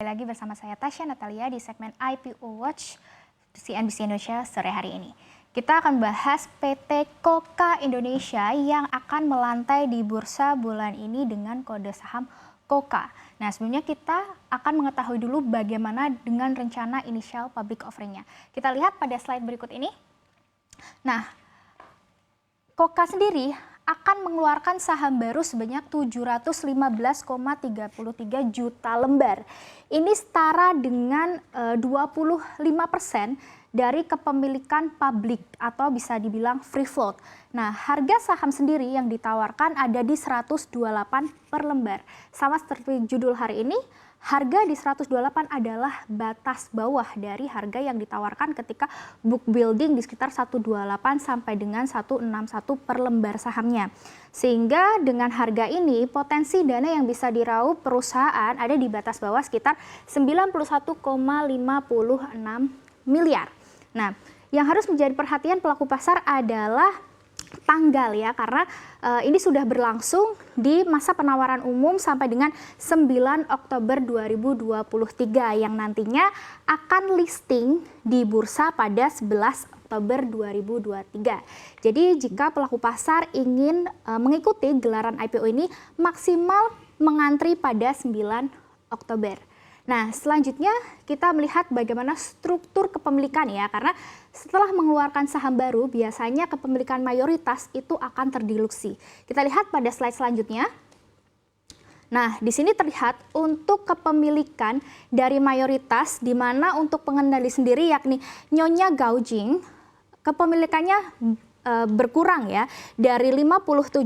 Lagi bersama saya Tasya Natalia di segmen IPO Watch CNBC Indonesia sore hari ini. Kita akan bahas PT Koka Indonesia yang akan melantai di bursa bulan ini dengan kode saham Koka. Nah, sebelumnya kita akan mengetahui dulu bagaimana dengan rencana initial public offering-nya. Kita lihat pada slide berikut ini. Nah, Koka sendiri akan mengeluarkan saham baru sebanyak 715,33 juta lembar. Ini setara dengan 25% dari kepemilikan publik atau bisa dibilang free float. Nah, harga saham sendiri yang ditawarkan ada di 128 per lembar. Sama seperti judul hari ini, harga di 128 adalah batas bawah dari harga yang ditawarkan ketika book building di sekitar 128 sampai dengan 161 per lembar sahamnya. Sehingga dengan harga ini potensi dana yang bisa diraup perusahaan ada di batas bawah sekitar 91,56 miliar. Nah, yang harus menjadi perhatian pelaku pasar adalah tanggal ya, karena ini sudah berlangsung di masa penawaran umum sampai dengan 9 Oktober 2023 yang nantinya akan listing di bursa pada 11 Oktober 2023. Jadi jika pelaku pasar ingin mengikuti gelaran IPO ini maksimal mengantri pada 9 Oktober. Nah, selanjutnya kita melihat bagaimana struktur kepemilikan ya, karena setelah mengeluarkan saham baru biasanya kepemilikan mayoritas itu akan terdilusi. Kita lihat pada slide selanjutnya. Nah, di sini terlihat untuk kepemilikan dari mayoritas, di mana untuk pengendali sendiri yakni Nyonya Gaojing, kepemilikannya berkurang ya, dari 57%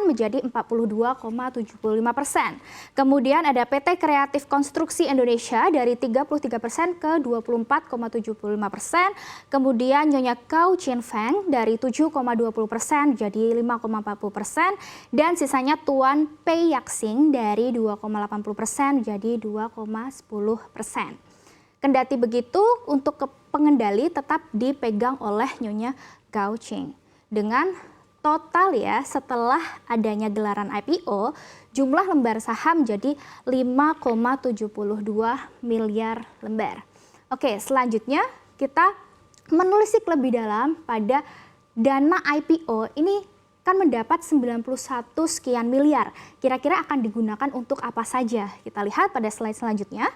menjadi 42,75%. Kemudian ada PT Kreatif Konstruksi Indonesia dari 33% ke 24,75%. Kemudian Nyonya Gao Jinfeng dari 7,20% jadi 5,40%. Dan sisanya Tuan Pei Yaxing dari 2,80% jadi 2,10%. Kendati begitu, untuk pengendali tetap dipegang oleh Nyonya Gao Ching. Dengan total ya, setelah adanya gelaran IPO, jumlah lembar saham jadi 5,72 miliar lembar. Oke, selanjutnya kita menelisik lebih dalam pada dana IPO ini kan mendapat 91 sekian miliar. Kira-kira akan digunakan untuk apa saja? Kita lihat pada slide selanjutnya.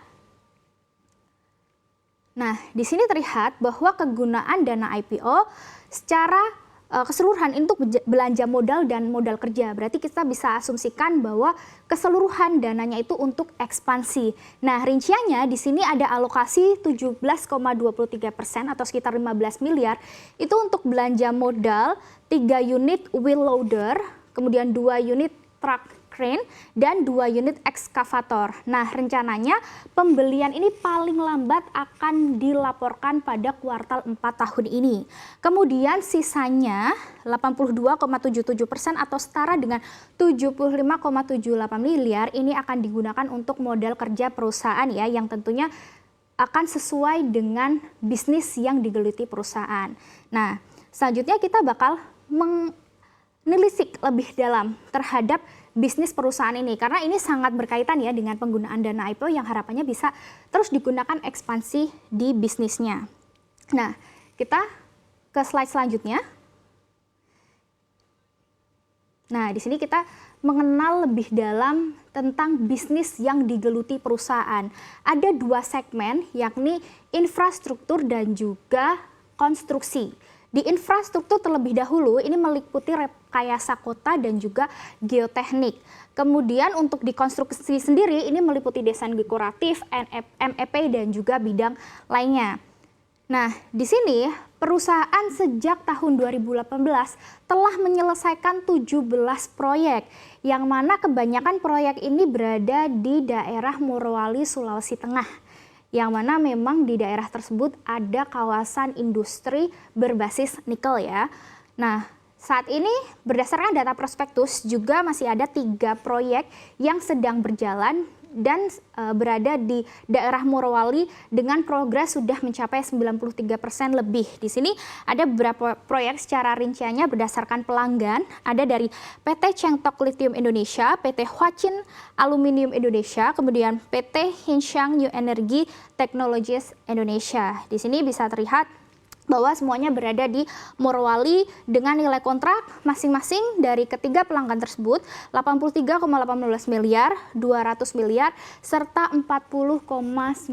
Nah, di sini terlihat bahwa kegunaan dana IPO secara keseluruhan untuk belanja modal dan modal kerja. Berarti kita bisa asumsikan bahwa keseluruhan dananya itu untuk ekspansi. Nah, rinciannya di sini ada alokasi 17,23% atau sekitar 15 miliar. Itu untuk belanja modal 3 unit wheel loader, kemudian 2 unit truck crane, dan 2 unit ekskavator. Nah, rencananya pembelian ini paling lambat akan dilaporkan pada kuartal 4 tahun ini. Kemudian sisanya 82,77% atau setara dengan 75,78 miliar ini akan digunakan untuk modal kerja perusahaan ya, yang tentunya akan sesuai dengan bisnis yang digeluti perusahaan. Nah, selanjutnya kita bakal menelisik lebih dalam terhadap bisnis perusahaan ini, karena ini sangat berkaitan ya dengan penggunaan dana IPO yang harapannya bisa terus digunakan ekspansi di bisnisnya. Nah, kita ke slide selanjutnya. Nah, di sini kita mengenal lebih dalam tentang bisnis yang digeluti perusahaan. Ada 2 segmen, yakni infrastruktur dan juga konstruksi. Di infrastruktur terlebih dahulu ini meliputi rekayasa kota dan juga geoteknik. Kemudian untuk di konstruksi sendiri ini meliputi desain dekoratif, MEP dan juga bidang lainnya. Nah, di sini perusahaan sejak tahun 2018 telah menyelesaikan 17 proyek, yang mana kebanyakan proyek ini berada di daerah Morowali, Sulawesi Tengah. Yang mana memang di daerah tersebut ada kawasan industri berbasis nikel ya. Nah, saat ini berdasarkan data prospektus juga masih ada 3 proyek yang sedang berjalan dan berada di daerah Morowali dengan progres sudah mencapai 93% lebih. Di sini ada beberapa proyek secara rinciannya berdasarkan pelanggan, ada dari PT Chengtok Lithium Indonesia, PT Huachin Aluminium Indonesia, kemudian PT Hinshan New Energy Technologies Indonesia. Di sini bisa terlihat bahwa semuanya berada di Morowali dengan nilai kontrak masing-masing dari ketiga pelanggan tersebut 83,18 miliar, 200 miliar, serta 40,19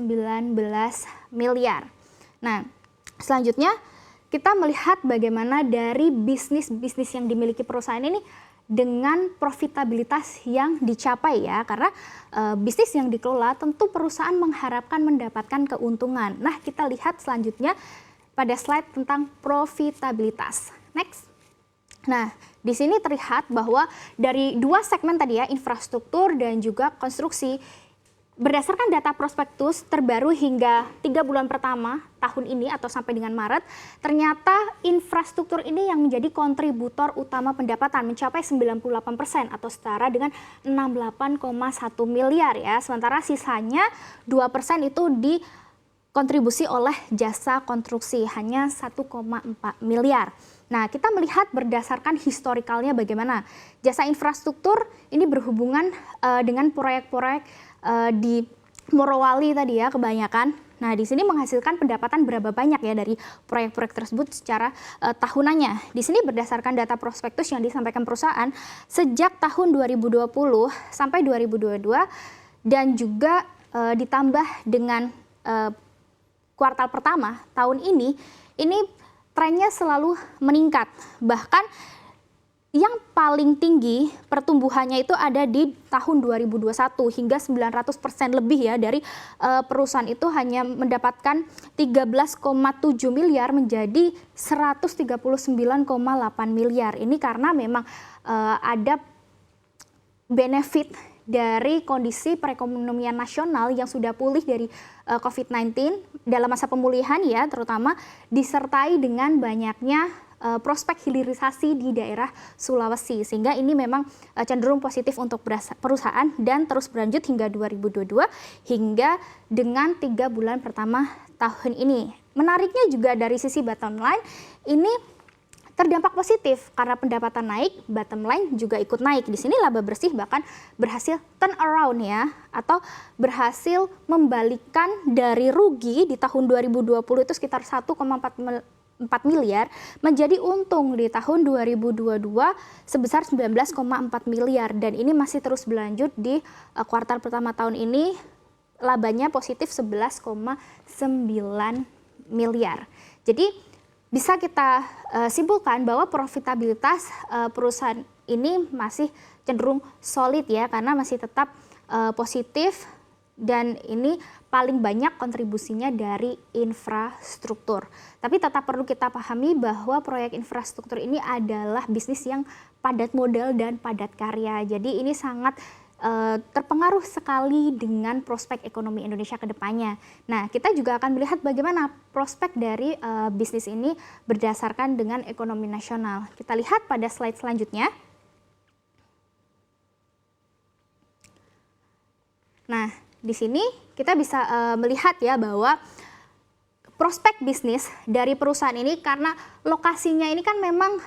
miliar. Nah, selanjutnya kita melihat bagaimana dari bisnis-bisnis yang dimiliki perusahaan ini dengan profitabilitas yang dicapai ya, karena bisnis yang dikelola tentu perusahaan mengharapkan mendapatkan keuntungan. Nah, kita lihat selanjutnya pada slide tentang profitabilitas. Next. Nah, di sini terlihat bahwa dari dua segmen tadi ya, infrastruktur dan juga konstruksi, berdasarkan data prospektus terbaru hingga 3 bulan pertama tahun ini atau sampai dengan Maret, ternyata infrastruktur ini yang menjadi kontributor utama pendapatan mencapai 98% atau setara dengan 68,1 miliar ya. Sementara sisanya 2% itu dikontribusi oleh jasa konstruksi, hanya 1,4 miliar. Nah, kita melihat berdasarkan historikalnya bagaimana jasa infrastruktur ini berhubungan dengan proyek-proyek di Morowali tadi ya kebanyakan. Nah, di sini menghasilkan pendapatan berapa banyak ya dari proyek-proyek tersebut secara tahunannya. Di sini berdasarkan data prospektus yang disampaikan perusahaan sejak tahun 2020 sampai 2022 dan juga ditambah dengan kuartal pertama tahun ini trennya selalu meningkat. Bahkan yang paling tinggi pertumbuhannya itu ada di tahun 2021 hingga 900% lebih ya, dari perusahaan itu hanya mendapatkan 13,7 miliar menjadi 139,8 miliar. Ini karena memang ada benefit dari kondisi perekonomian nasional yang sudah pulih dari COVID-19 dalam masa pemulihan ya, terutama disertai dengan banyaknya prospek hilirisasi di daerah Sulawesi, sehingga ini memang cenderung positif untuk perusahaan dan terus berlanjut hingga 2022 hingga dengan 3 bulan pertama tahun ini. Menariknya juga dari sisi bottom line ini terdampak positif karena pendapatan naik, bottom line juga ikut naik. Di sini laba bersih bahkan berhasil turn around ya, atau berhasil membalikan dari rugi di tahun 2020 itu sekitar 1,4 miliar menjadi untung di tahun 2022 sebesar 19,4 miliar, dan ini masih terus berlanjut di kuartal pertama tahun ini, labanya positif 11,9 miliar. Jadi bisa kita simpulkan bahwa profitabilitas perusahaan ini masih cenderung solid ya, karena masih tetap positif, dan ini paling banyak kontribusinya dari infrastruktur. Tapi tetap perlu kita pahami bahwa proyek infrastruktur ini adalah bisnis yang padat modal dan padat karya. Jadi ini sangat terpengaruh sekali dengan prospek ekonomi Indonesia ke depannya. Nah, kita juga akan melihat bagaimana prospek dari bisnis ini berdasarkan dengan ekonomi nasional. Kita lihat pada slide selanjutnya. Nah, di sini kita bisa melihat ya bahwa prospek bisnis dari perusahaan ini, karena lokasinya ini kan memang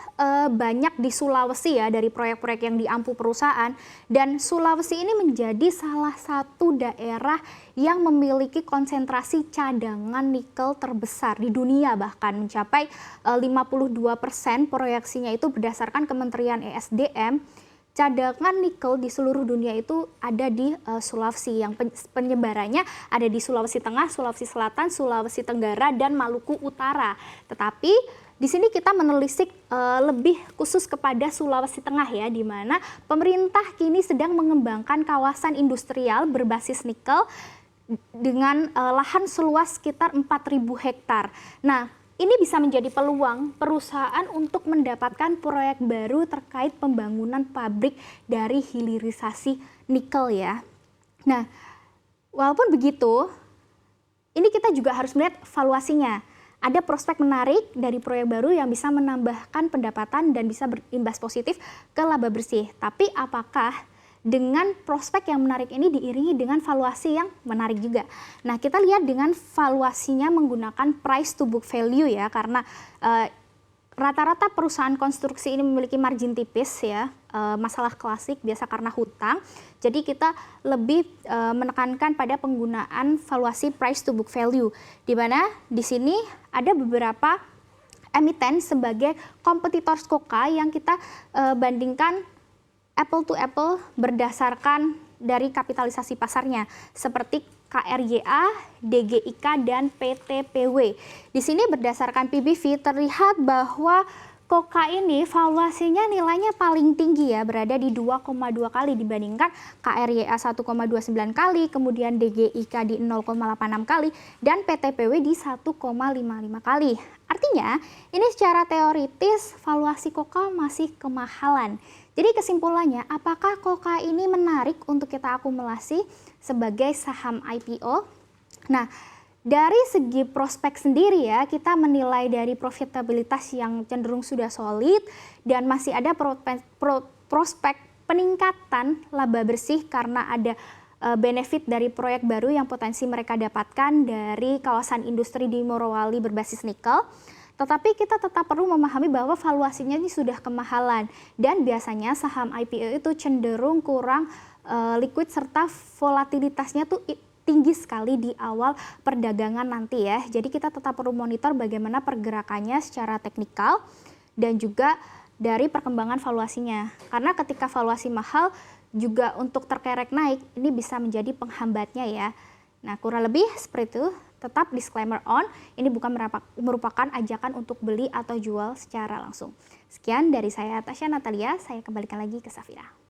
banyak di Sulawesi ya, dari proyek-proyek yang diampu perusahaan, dan Sulawesi ini menjadi salah satu daerah yang memiliki konsentrasi cadangan nikel terbesar di dunia, bahkan mencapai 52% proyeksinya itu berdasarkan Kementerian ESDM. Cadangan nikel di seluruh dunia itu ada di Sulawesi, yang penyebarannya ada di Sulawesi Tengah, Sulawesi Selatan, Sulawesi Tenggara, dan Maluku Utara. Tetapi di sini kita menelisik lebih khusus kepada Sulawesi Tengah ya, di mana pemerintah kini sedang mengembangkan kawasan industrial berbasis nikel dengan lahan seluas sekitar 4.000 hektar. Nah, ini bisa menjadi peluang perusahaan untuk mendapatkan proyek baru terkait pembangunan pabrik dari hilirisasi nikel ya. Nah, walaupun begitu, ini kita juga harus melihat valuasinya. Ada prospek menarik dari proyek baru yang bisa menambahkan pendapatan dan bisa berimbas positif ke laba bersih. Tapi apakah dengan prospek yang menarik ini diiringi dengan valuasi yang menarik juga. Nah, kita lihat dengan valuasinya menggunakan price to book value ya, karena rata-rata perusahaan konstruksi ini memiliki margin tipis ya, masalah klasik biasa karena hutang. Jadi kita lebih menekankan pada penggunaan valuasi price to book value, di mana di sini ada beberapa emiten sebagai kompetitor Koka yang kita bandingkan apple to apple berdasarkan dari kapitalisasi pasarnya seperti KRYA, DGIK, dan PTPW. Di sini berdasarkan PBV terlihat bahwa Koka ini valuasinya nilainya paling tinggi ya, berada di 2,2 kali dibandingkan KRYA 1,29 kali, kemudian DGIK di 0,86 kali, dan PTPW di 1,55 kali. Artinya, ini secara teoritis valuasi Koka masih kemahalan. Jadi kesimpulannya, apakah Koka ini menarik untuk kita akumulasi sebagai saham IPO? Nah, dari segi prospek sendiri ya, kita menilai dari profitabilitas yang cenderung sudah solid dan masih ada prospek peningkatan laba bersih karena ada benefit dari proyek baru yang potensi mereka dapatkan dari kawasan industri di Morowali berbasis nikel. Tetapi kita tetap perlu memahami bahwa valuasinya ini sudah kemahalan dan biasanya saham IPO itu cenderung kurang liquid serta volatilitasnya tuh tinggi sekali di awal perdagangan nanti ya. Jadi kita tetap perlu monitor bagaimana pergerakannya secara teknikal dan juga dari perkembangan valuasinya. Karena ketika valuasi mahal juga untuk terkerek naik ini bisa menjadi penghambatnya ya. Nah, kurang lebih seperti itu. Tetap disclaimer on, ini bukan merupakan ajakan untuk beli atau jual secara langsung. Sekian dari saya Tasya Natalia, saya kembalikan lagi ke Safira.